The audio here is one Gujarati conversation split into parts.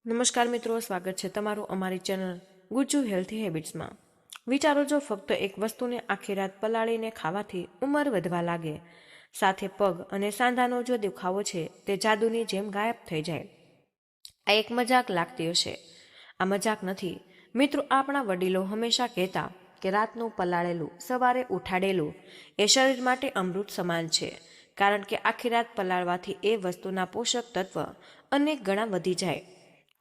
નમસ્કાર મિત્રો, સ્વાગત છે તમારું અમારી ચેનલ ગુજ્જુ હેલ્થી હેબિટ્સમાં। વિચારો, જો ફક્ત એક વસ્તુને આખી રાત પલાળીને ખાવાથી ઉંમર વધવા લાગે, સાથે પગ અને સાંધાનો જો દુખાવો છે તે જાદુની જેમ ગાયબ થઈ જાય। આ એક મજાક લાગતી હશે, આ મજાક નથી મિત્રો। આપણા વડીલો હંમેશા કહેતા કે રાતનું પલાળેલું સવારે ઉઠાડેલું એ શરીર માટે અમૃત સમાન છે, કારણ કે આખી રાત પલાળવાથી એ વસ્તુના પોષક તત્વ અનેક ગણા વધી જાય।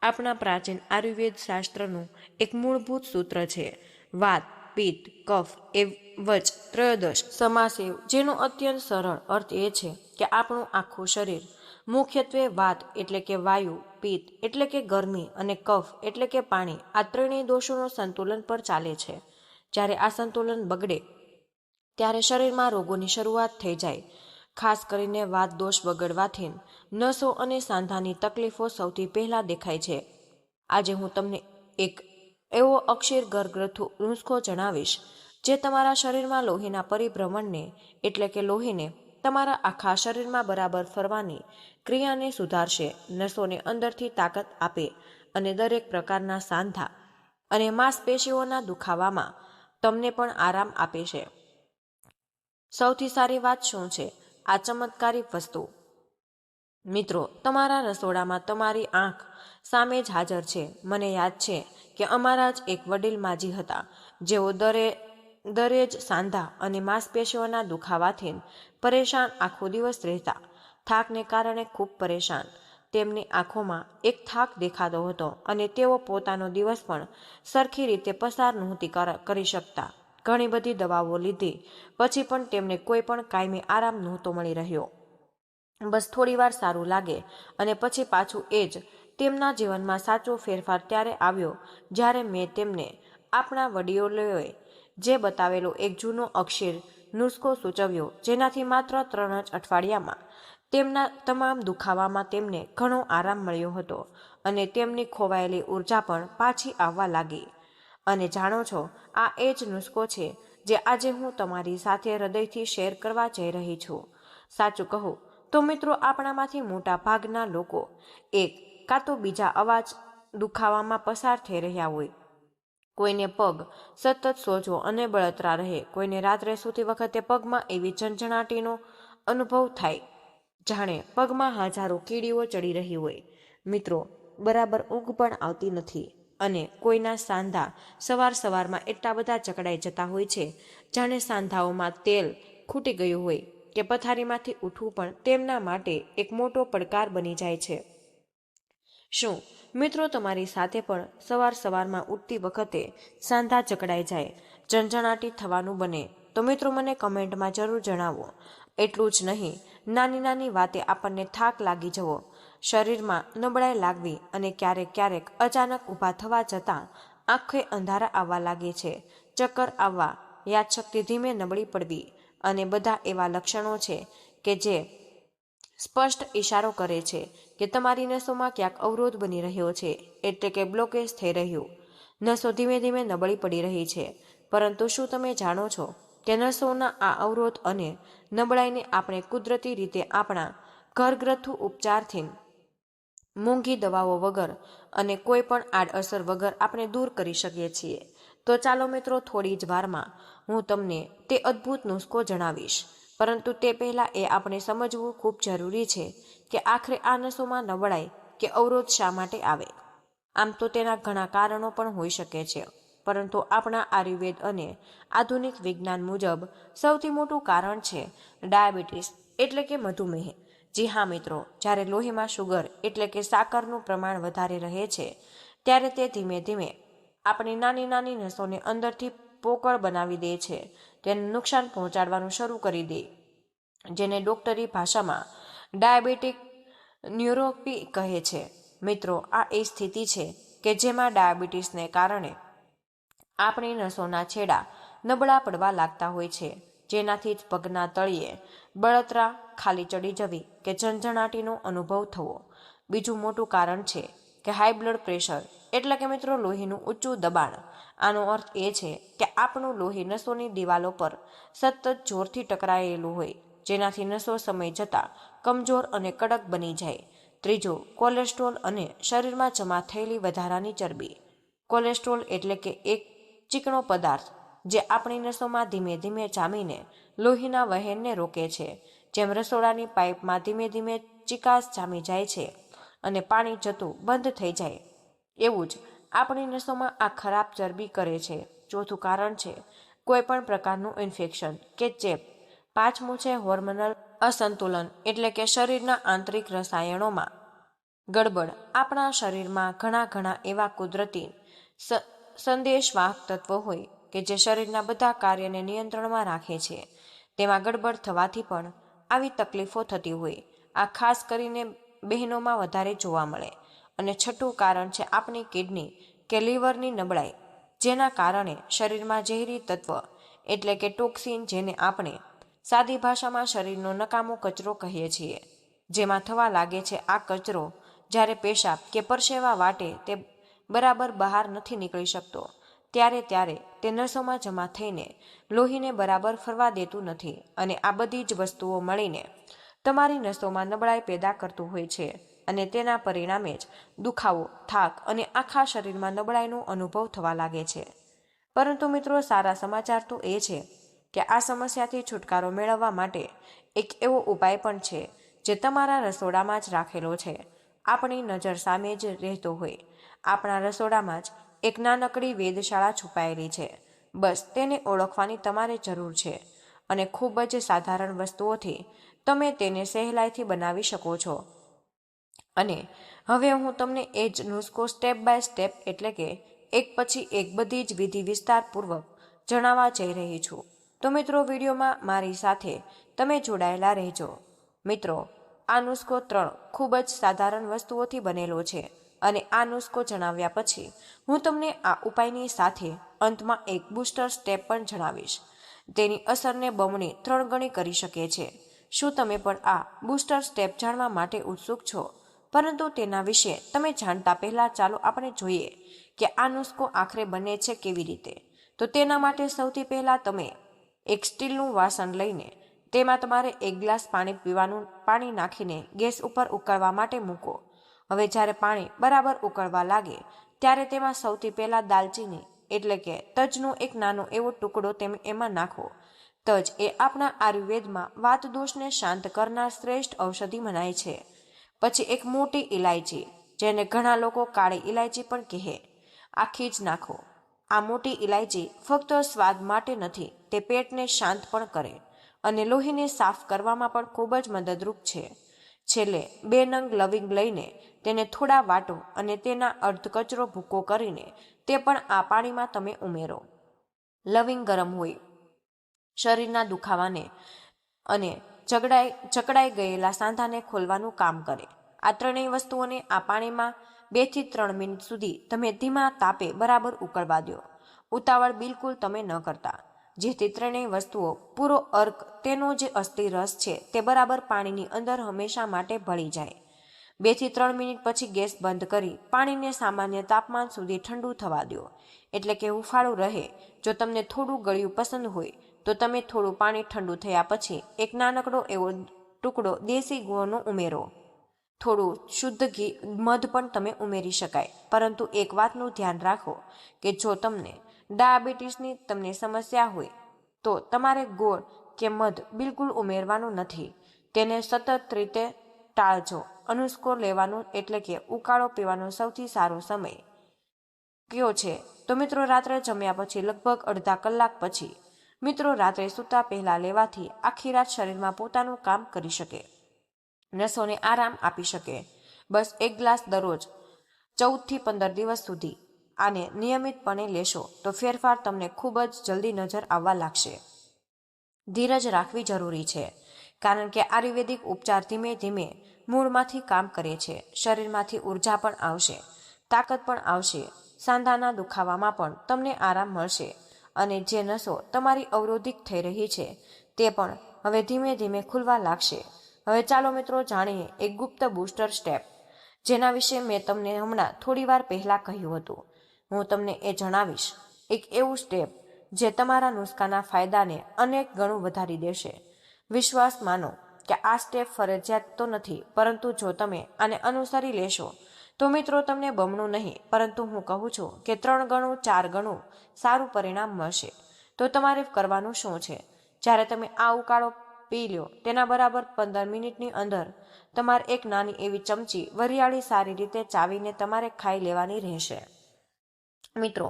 આપણા પ્રાચીન આયુર્વેદ શાસ્ત્રનું એક મૂળભૂત સૂત્ર છે, વાત પિત્ત કફ એ વચ ત્રયોદશ સમાસેવ, જેનો અત્યંત સરળ અર્થ એ છે કે આપણું આખું શરીર મુખ્યત્વે વાત એટલે કે વાયુ, પિત્ત એટલે કે ગરમી અને કફ એટલે કે પાણી, આ ત્રણેય દોષોનો સંતુલન પર ચાલે છે। જ્યારે આ સંતુલન બગડે ત્યારે શરીરમાં રોગોની શરૂઆત થઈ જાય। ખાસ કરીને વાત દોષ બગડવાથી નસો અને સાંધાની તકલીફો સૌથી પહેલા દેખાય છે। આજે હું તમને એક એવો અક્ષર ઘરગથ્થુ નુસ્ખો જણાવીશ જે તમારા શરીરમાં લોહીના પરિભ્રમણને એટલે કે લોહીને તમારા આખા શરીરમાં બરાબર ફરવાની ક્રિયાને સુધારશે, નસોને અંદરથી તાકાત આપે અને દરેક પ્રકારના સાંધા અને માંસપેશીઓના દુખાવામાં તમને પણ આરામ આપે છે। સૌથી સારી વાત શું છે? આ ચમત્કારી વસ્તુ મિત્રો તમારા રસોડામાં તમારી આંખ સામે જ હાજર છે। મને યાદ છે કે અમારા જ એક વડીલ માજી હતા, જેઓ દરેજ સાંધા અને માંસપેશીઓના દુખાવાથી પરેશાન આખો દિવસ રહેતા, થાકને કારણે ખૂબ પરેશાન। તેમની આંખોમાં એક થાક દેખાતો હતો અને તેઓ પોતાનો દિવસ પણ સરખી રીતે પસાર નહોતી કરી શકતા। ઘણી બધી દવાઓ લીધી પછી પણ તેમને કોઈ પણ કાયમી આરામ નહોતો મળી રહ્યો। બસ થોડી વાર સારું લાગે અને પછી પાછું એ જ। તેમના જીવનમાં સાચો ફેરફાર ત્યારે આવ્યો જ્યારે મેં તેમને આપણા વડીલોએ જે બતાવેલો એક જૂનો અક્ષર નુસ્ખો સૂચવ્યો, જેનાથી માત્ર 3 જ અઠવાડિયામાં તેમના તમામ દુખાવામાં તેમને ઘણો આરામ મળ્યો હતો અને તેમની ખોવાયેલી ઉર્જા પણ પાછી આવવા લાગી। અને જાણો છો, આ એ જ નુસ્ખો છે જે આજે હું તમારી સાથે હૃદયથી શેર કરવા જઈ રહી છું। સાચું કહું તો મિત્રો, આપણામાંથી મોટા ભાગના લોકો એક કાં તો બીજા અવાજ દુખાવામાં પસાર થઈ રહ્યા હોય। કોઈને પગ સતત સોજો અને બળતરા રહે, કોઈને રાત્રે સૂતી વખતે પગમાં એવી ઝંઝણાટીનો અનુભવ થાય જાણે પગમાં હજારો કીડીઓ ચડી રહી હોય। મિત્રો, બરાબર ઊંઘ પણ આવતી નથી અને કોઈના સાંધા સવારમાં એટલા બધા જકડાઈ જતા હોય છે જાણે સાંધાઓમાં તેલ ખૂટી ગયું હોય કે પથારીમાંથી ઉઠવું પણ તેમના માટે એક મોટો પડકાર બની જાય છે। શું મિત્રો તમારી સાથે પણ સવારમાં ઉઠતી વખતે સાંધા જકડાઈ જાય, ઝંઝણાટી થવાનું બને? તો મિત્રો મને કમેન્ટમાં જરૂર જણાવો। એટલું જ નહીં, નાની નાની વાતે આપણને થાક લાગી જવો, શરીરમાં નબળાઈ લાગવી અને ક્યારેક અચાનક ઊભા થવા જતાં આંખે અંધારા આવવા લાગે છે, ચક્કર આવવા, યાદશક્તિ ધીમે નબળી પડવી અને બધા એવા લક્ષણો છે કે જે સ્પષ્ટ ઇશારો કરે છે કે તમારી નસોમાં ક્યાંક અવરોધ બની રહ્યો છે, એટલે કે બ્લોકેજ થઈ રહ્યું। નસો ધીમે ધીમે નબળી પડી રહી છે। પરંતુ શું તમે જાણો છો કે નસોના આ અવરોધ અને નબળાઈને આપણે કુદરતી રીતે આપણા ઘરગથ્થુ ઉપચારથી, મોંઘી દવાઓ વગર અને કોઈ પણ આડઅસર વગર આપણે દૂર કરી શકીએ છીએ। તો ચાલો મિત્રો, થોડી જ વારમાં હું તમને તે અદ્ભુત નુસ્ખો જણાવીશ, પરંતુ તે પહેલાં એ આપણે સમજવું ખૂબ જરૂરી છે કે આખરે આ નસોમાં નબળાઈ કે અવરોધ શા માટે આવે। આમ તો તેના ઘણા કારણો પણ હોઈ શકે છે, પરંતુ આપણા આયુર્વેદ અને આધુનિક વિજ્ઞાન મુજબ સૌથી મોટું કારણ છે ડાયાબિટીસ એટલે કે મધુમેહ। જી હા મિત્રો, જ્યારે લોહીમાં શુગર એટલે કે સાકરનું પ્રમાણ વધારે રહે છે ત્યારે તે ધીમે ધીમે આપણી નાની નાની નસોને અંદરથી પોકળ બનાવી દે છે, તેને નુકસાન પહોંચાડવાનું શરૂ કરી દે, જેને ડોક્ટરી ભાષામાં ડાયાબિટીક ન્યુરોપેથી કહે છે। મિત્રો, આ એ સ્થિતિ છે કે જેમાં ડાયાબિટીસને કારણે આપણી નસોના છેડા નબળા પડવા લાગતા હોય છે, જેનાથી જ પગના તળિયે બળતરા, ખાલી ચડી જવી કે ઝંઝણાટીનો અનુભવ થવો। બીજું મોટું કારણ છે કે હાઈ બ્લડ પ્રેશર એટલે કે મિત્રો લોહીનું ઊંચું દબાણ। આનો અર્થ એ છે કે આપણું લોહી નસોની દિવાલો પર સતત જોરથી ટકરાયેલું હોય, જેનાથી નસો સમય જતાં કમજોર અને કડક બની જાય। ત્રીજું, કોલેસ્ટ્રોલ અને શરીરમાં જમા થયેલી વધારાની ચરબી. કોલેસ્ટ્રોલ એટલે કે એક ચીકણો પદાર્થ જે આપણી નસોમાં ધીમે ધીમે જામીને લોહીના વહેણને રોકે છે. જેમ રસોડાની પાઇપમાં ધીમે ધીમે ચિકાસ જામી જાય છે અને પાણી જતું બંધ થઈ જાય, એવું જ આપણી નસોમાં આ ખરાબ ચરબી કરે છે. ચોથું કારણ છે કોઈ પણ પ્રકારનું ઇન્ફેક્શન કે ચેપ. પાંચમું છે હોર્મોનલ અસંતુલન એટલે કે શરીરના આંતરિક રસાયણોમાં ગડબડ. આપણા શરીરમાં ઘણા એવા કુદરતી સંદેશવાહક તત્વો હોય કે જે શરીરના બધા કાર્યને નિયંત્રણમાં રાખે છે. તેમાં ગડબડ થવાથી પણ આવી તકલીફો થતી હોય. આ ખાસ કરીને બહેનોમાં વધારે જોવા મળે. અને છઠ્ઠું કારણ છે આપણી કિડની કે લીવરની નબળાઈ, જેના કારણે શરીરમાં ઝેરી તત્વ એટલે કે ટોક્સિન, જેને આપણે સાદી ભાષામાં શરીરનો નકામો કચરો કહીએ છીએ, જેમાં થવા લાગે છે. આ કચરો જ્યારે પેશાબ કે પરસેવા વાટે તે બરાબર બહાર નથી નીકળી શકતો, ત્યારે તે નસોમાં જમા થઈને લોહીને બરાબર ફરવા દેતું નથી. અને આ બધી જ વસ્તુઓ મળીને તમારી નસોમાં નબળાઈ પેદા કરતું હોય છે અને તેના પરિણામે જ દુખાવો, થાક અને આખા શરીરમાં નબળાઈનો અનુભવ થવા લાગે છે. પરંતુ મિત્રો, સારા સમાચાર તો એ છે કે આ સમસ્યાથી છુટકારો મેળવવા માટે એક એવો ઉપાય પણ છે જે તમારા રસોડામાં જ રાખેલો છે, આપણી નજર સામે જ રહેતો હોય. આપણા રસોડામાં જ એક નાનકડી વેધશાળા છુપાયેલી છે. બસ તેને ઓળખવાની તમારે જરૂર છે અને ખૂબ જ સાધારણ વસ્તુઓથી તમે તેને સહેલાઈથી બનાવી શકો છો. અને હવે હું તમને એ જ નુસ્ખો સ્ટેપ બાય સ્ટેપ એટલે કે એક પછી એક બધી જ વિધિ વિસ્તારપૂર્વક જણાવવા જઈ રહી છું. તો મિત્રો, વિડીયોમાં મારી સાથે તમે જોડાયેલા રહેજો. મિત્રો, આ નુસ્ખો 3 ખૂબ જ સાધારણ વસ્તુઓથી બનેલો છે અને આ નુસ્ખો જણાવ્યા પછી હું તમને આ ઉપાયની સાથે અંતમાં એક બૂસ્ટર સ્ટેપ પણ જણાવીશ. તેની અસરને બમણી 3 ગણી કરી શકે છે. શું તમે પણ આ બૂસ્ટર સ્ટેપ જાણવા માટે ઉત્સુક છો? પરંતુ તેના વિશે તમે જાણતા પહેલા ચાલો આપણે જોઈએ કે આ નુસ્ખો આખરે બને છે કેવી રીતે. તો તેના માટે સૌથી પહેલા તમે એક સ્ટીલનું વાસણ લઈને તેમાં તમારે 1 ગ્લાસ પાણી નાખીને ગેસ ઉપર ઉકળવા માટે મૂકો. હવે જ્યારે પાણી બરાબર ઉકળવા લાગે ત્યારે તેમાં સૌથી પહેલા દાલચીની એટલે કે તજનો એક નાનો એવો ટુકડો તમે એમાં નાખો. તજ એ આપણા આયુર્વેદમાં વાત દોષને શાંત કરનાર શ્રેષ્ઠ ઔષધિ મનાય છે. પછી એક મોટી ઇલાયચી, જેને ઘણા લોકો કાળી ઇલાયચી પણ કહે, આખી જ નાખો. આ મોટી ઇલાયચી ફક્ત સ્વાદ માટે નથી, તે પેટને શાંત પણ કરે અને લોહીને સાફ કરવામાં પણ ખૂબ જ મદદરૂપ છે. છેલ્લે 2 નંગ લવિંગ લઈને તેને થોડા વાટો અને તેના અર્ધકચરો ભૂકો કરીને તે પણ આ પાણીમાં તમે ઉમેરો. લવિંગ ગરમ હોય, શરીરના દુખાવાને અને જકડાઈ ગયેલા સાંધાને ખોલવાનું કામ કરે. આ ત્રણેય વસ્તુઓને આ પાણીમાં 2 થી 3 મિનિટ સુધી તમે ધીમા તાપે બરાબર ઉકળવા દો. ઉતાવળ બિલકુલ તમે ન કરતા, જેથી ત્રણેય વસ્તુઓ પૂરો અર્ક તેનો જે અસ્થિ રસ છે તે બરાબર પાણીની અંદર હંમેશા માટે ભળી જાય. 2 થી 3 મિનિટ પછી ગેસ બંધ કરી પાણીને સામાન્ય તાપમાન સુધી ઠંડુ થવા દો, એટલે કે હુંફાળું રહે. જો તમને થોડું ગળ્યું પસંદ હોય તો તમે થોડું પાણી ઠંડુ થયા પછી એક નાનકડો એવો ટુકડો દેશી ગોળનો ઉમેરો. થોડું શુદ્ધ ઘી, મધ પણ તમે ઉમેરી શકાય. પરંતુ એક વાતનું ધ્યાન રાખો કે જો તમને ડાયાબિટીસની સમસ્યા હોય તો તમારે ગોળ કે મધ બિલકુલ ઉમેરવાનું નથી. તેને સતત રીતે ટાળજો. અનુસ્કો લેવાનું એટલે કે ઉકાળો પીવાનો સૌથી સારો સમય કયો છે? તો મિત્રો, રાત્રે જમ્યા પછી લગભગ અડધા કલાક પછી. મિત્રો, રાત્રે સૂતા પહેલા લેવાથી આખી રાત શરીરમાં પોતાનું કામ કરી શકે, નસોને આરામ આપી શકે. બસ 1 ગ્લાસ દરરોજ 14 થી 15 દિવસ સુધી આને નિયમિતપણે લેશો તો ફેરફાર તમને ખૂબ જ જલ્દી નજર આવવા લાગશે. ધીરજ રાખવી જરૂરી છે, કારણ કે આયુર્વેદિક ઉપચાર ધીમે ધીમે મૂળમાંથી કામ કરે છે. શરીરમાંથી ઉર્જા પણ આવશે, તાકાત પણ આવશે, સાંધાના દુખાવામાં પણ તમને આરામ મળશે અને જે નસો તમારી અવરોધિત થઈ રહી છે તે પણ હવે ધીમે ધીમે ખુલવા લાગશે. હવે ચાલો મિત્રો જાણીએ એક ગુપ્ત બૂસ્ટર સ્ટેપ, જેના વિશે મેં તમને હમણાં થોડી વાર પહેલા કહ્યું હતું. હું તમને એ જણાવીશ એક એવું સ્ટેપ જે તમારા નુસ્ખાના ફાયદાને અનેક ગણું વધારી દેશે. વિશ્વાસ માનો કે આ સ્ટેપ ફરજિયાત તો નથી, પરંતુ જો તમે આને અનુસરી લેશો તો મિત્રો તમને બમણું નહીં, પરંતુ હું કહું છું કે 3 ગણું 4 ગણું સારું પરિણામ મળશે. તો તમારે કરવાનું શું છે? જ્યારે તમે આ ઉકાળો પી લો તેના બરાબર 15 મિનિટની અંદર તમારે એક નાની એવી ચમચી વરિયાળી સારી રીતે ચાવીને તમારે ખાઈ લેવાની રહેશે. મિત્રો,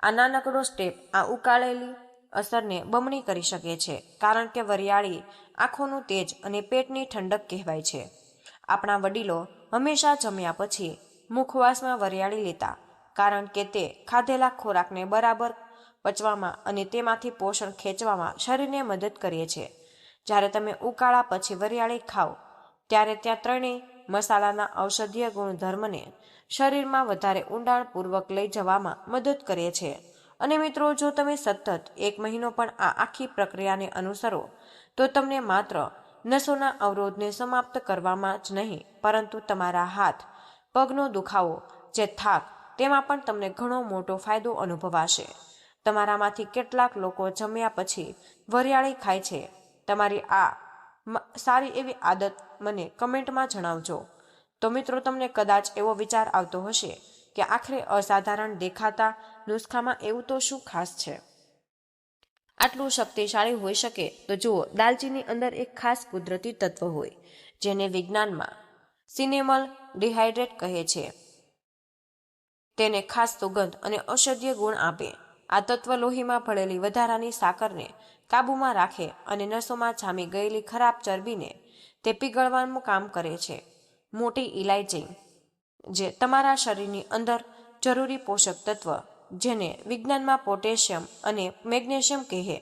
આ નાનકડો સ્ટેપ આ ઉકાળેલી અસરને બમણી કરી શકે છે, કારણ કે વરિયાળી આંખોનું તેજ અને પેટની ઠંડક કહેવાય છે. આપણા વડીલો હંમેશા જમ્યા પછી મુખવાસમાં વરિયાળી લેતા, કારણ કે તે ખાધેલા ખોરાકને બરાબર પચવામાં અને તેમાંથી પોષણ ખેંચવામાં શરીરને મદદ કરે છે. જ્યારે તમે ઉકાળા પછી વરિયાળી ખાઓ ત્યારે ત્યાં ત્રણેય મસાલાના ઔષધીય ગુણધર્મને શરીરમાં વધારે ઊંડાણપૂર્વક લઈ જવામાં મદદ કરે છે. અને મિત્રો, જો તમે સતત 1 મહિનો પણ આ આખી પ્રક્રિયાને અનુસરો તો તમને માત્ર નસોના અવરોધને સમાપ્ત કરવામાં જ નહીં, પરંતુ તમારા હાથ પગનો દુખાવો, જે થાક, તેમાં પણ તમને ઘણો મોટો ફાયદો અનુભવાશે. તમારામાંથી કેટલાક લોકો જમ્યા પછી વરિયાળી ખાય છે? તમારી આ સારી એવી આદત મને કમેન્ટમાં જણાવજો. તો મિત્રો, તમને કદાચ એવો વિચાર આવતો હશે કે આખરે અસાધારણ દેખાતા નુસ્ખામાં એવું તો શું ખાસ છે? આટલું શક્તિશાળી હોઈ શકે? તો જુઓ, દાલચીની અંદર એક ખાસ કુદરતી તત્વ હોય જેને વિજ્ઞાનમાં સિનેમલ ડિહાઇડ્રેટ કહે છે. તેને ખાસ સુગંધ અને ઔષધીય ગુણ આપે. આ તત્વ લોહીમાં ભળેલી વધારાની સાકરને કાબૂમાં રાખે અને નસોમાં જામી ગયેલી ખરાબ ચરબીને તે પીગળવાનું કામ કરે છે. મોટી ઇલાયચી, જે તમારા શરીરની અંદર જરૂરી પોષક તત્વ, જેને વિજ્ઞાનમાં પોટેશિયમ અને મેગ્નેશિયમ કહે,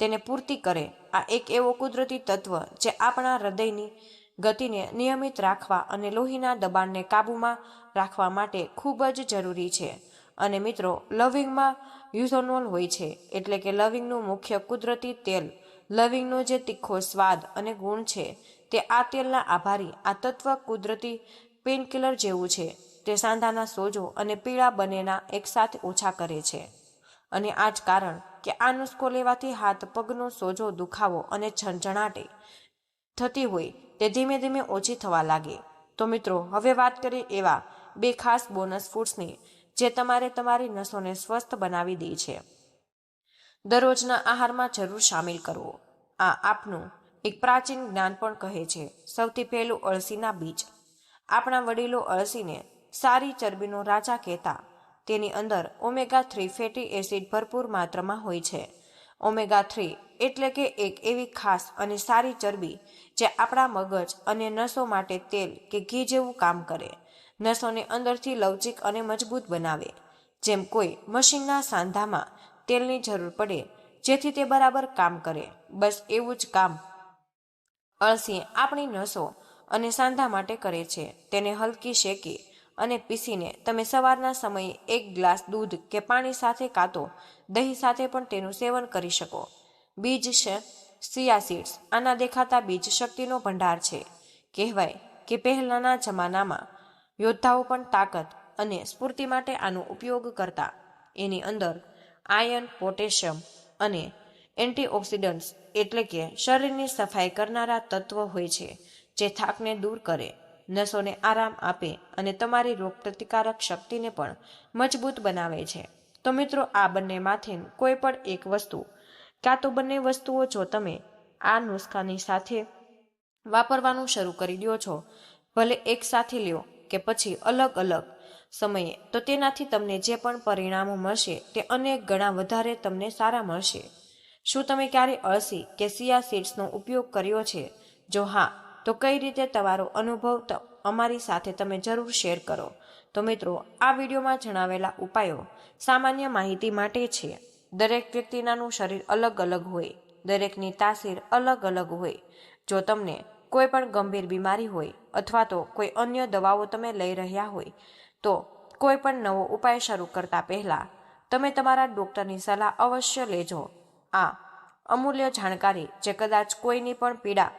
તેને પૂર્તિ કરે. આ એક એવો કુદરતી તત્વ જે આપણા હૃદયની ગતિને નિયમિત રાખવા અને લોહીના દબાણને કાબૂમાં રાખવા માટે ખૂબ જ જરૂરી છે. અને મિત્રો, લવિંગમાં યુથેનોલ હોય છે, એટલે કે લવિંગનું મુખ્ય કુદરતી તેલ. લવિંગનો જે તીખો સ્વાદ અને ગુણ છે તે આ તેલના આભારી. આ તત્વ કુદરતી પેનકિલર જેવું છે. તે સાંધાના સોજો અને પીડા બંનેના એકસાથે ઓછા કરે છે. અને આ જ કારણ કે આ નુસ્ખો લેવાથી હાથ પગનો સોજો, દુખાવો અને ઝણઝણાટ થતી હોય તે ધીમે ધીમે ઓછી થવા લાગે. તો મિત્રો, હવે વાત કરીએ એવા 2 ખાસ બોનસ ફૂડ્સની જે તમારે તમારી નસોને સ્વસ્થ બનાવી દે છે. દરરોજના આહારમાં જરૂર સામેલ કરવો. આ આપનું એક પ્રાચીન જ્ઞાન પણ કહે છે. સૌથી પહેલું, અળસીના બીજ. આપણા વડીલો અળસીને સારી ચરબીનો રાજા કહેતા. તેની અંદર ઓમેગા-3 ફેટી એસિડ ભરપૂર માત્રામાં હોય છે. ઓમેગા-3 એટલે કે એક એવી ખાસ અને સારી ચરબી જે આપણા મગજ અને નસો માટે તેલ કે ઘી જેવું કામ કરે. નસોને અંદરથી લવચીક અને મજબૂત બનાવે. જેમ કોઈ મશીનના સાંધામાં તેલની જરૂર પડે જેથી તે બરાબર કામ કરે, બસ એવું જ કામ અળસી આપણી નસો અને સાંધા માટે કરે છે. તેને હલકી શેકી અને પીસીને તમે સવારના સમયે 1 ગ્લાસ દૂધ કે પાણી સાથે કાં તો દહીં સાથે પણ તેનું સેવન કરી શકો. બીજ છે સિયા સીડ્સ. આના દેખાતા બીજ શક્તિનો ભંડાર છે. કહેવાય કે પહેલાના જમાનામાં યોદ્ધાઓ પણ તાકાત અને સ્ફૂર્તિ માટે આનો ઉપયોગ કરતા. એની અંદર આયર્ન, પોટેશિયમ અને એન્ટીઓક્સિડન્ટ્સ એટલે કે શરીરની સફાઈ કરનારા તત્વ હોય છે, જે થાકને દૂર કરે, નસોને આરામ આપે અને તમારી રોગપ્રતિકારક શક્તિને પણ મજબૂત બનાવે છે. તો મિત્રો, આ બંનેમાંથી કોઈ પણ એક વસ્તુ કાં તો બંને વસ્તુઓ જો તમે આ નુસ્ખાની સાથે વાપરવાનું શરૂ કરી દો છો, ભલે એક સાથે લ્યો કે પછી અલગ અલગ સમયે, તો તેનાથી તમને જે પણ પરિણામો મળશે તે અનેક ગણા વધારે તમને સારા મળશે. શું તમે ક્યારે અળસી કે સિયા સીડ્સનો ઉપયોગ કર્યો છે? જો હા, તો કઈ રીતે તમારો અનુભવ અમારી સાથે તમે જરૂર શેર કરો. તો મિત્રો, આ વિડીયોમાં જણાવેલા ઉપાયો સામાન્ય માહિતી માટે છે. દરેક વ્યક્તિનાનું શરીર અલગ અલગ હોય, દરેકની તાસીર અલગ અલગ હોય. જો તમને કોઈ પણ ગંભીર બીમારી હોય અથવા તો કોઈ અન્ય દવાઓ તમે લઈ રહ્યા હોય, તો કોઈ પણ નવો ઉપાય શરૂ કરતા પહેલા તમે તમારા ડૉક્ટરની સલાહ અવશ્ય લેજો. આ અમૂલ્ય જાણકારી જે કદાચ કોઈની પણ પીડા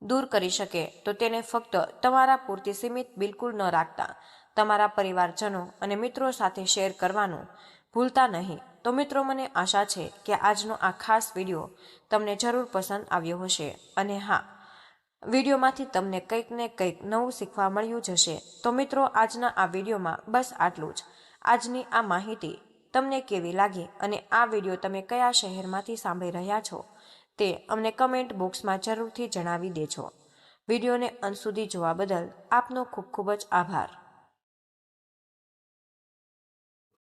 દૂર કરી શકે, તો તેને ફક્ત તમારા પૂરતી સીમિત બિલકુલ ન રાખતા તમારા પરિવારજનો અને મિત્રો સાથે શેર કરવાનું ભૂલતા નહીં. તો મિત્રો, મને આશા છે કે આજનો આ ખાસ વિડીયો તમને જરૂર પસંદ આવ્યો હશે. અને હા, વિડીયોમાંથી તમને કંઈક ને કંઈક નવું શીખવા મળ્યું જ હશે. તો મિત્રો, આજના આ વિડીયોમાં બસ આટલું જ. આજની આ માહિતી તમને કેવી લાગી અને આ વિડીયો તમે કયા શહેરમાંથી સાંભળી રહ્યા છો તે અમને કમેન્ટ બોક્સમાં જરૂરથી જણાવી દેજો. વિડીયોને અંત સુધી જોવા બદલ આપનો ખૂબ ખૂબ જ આભાર.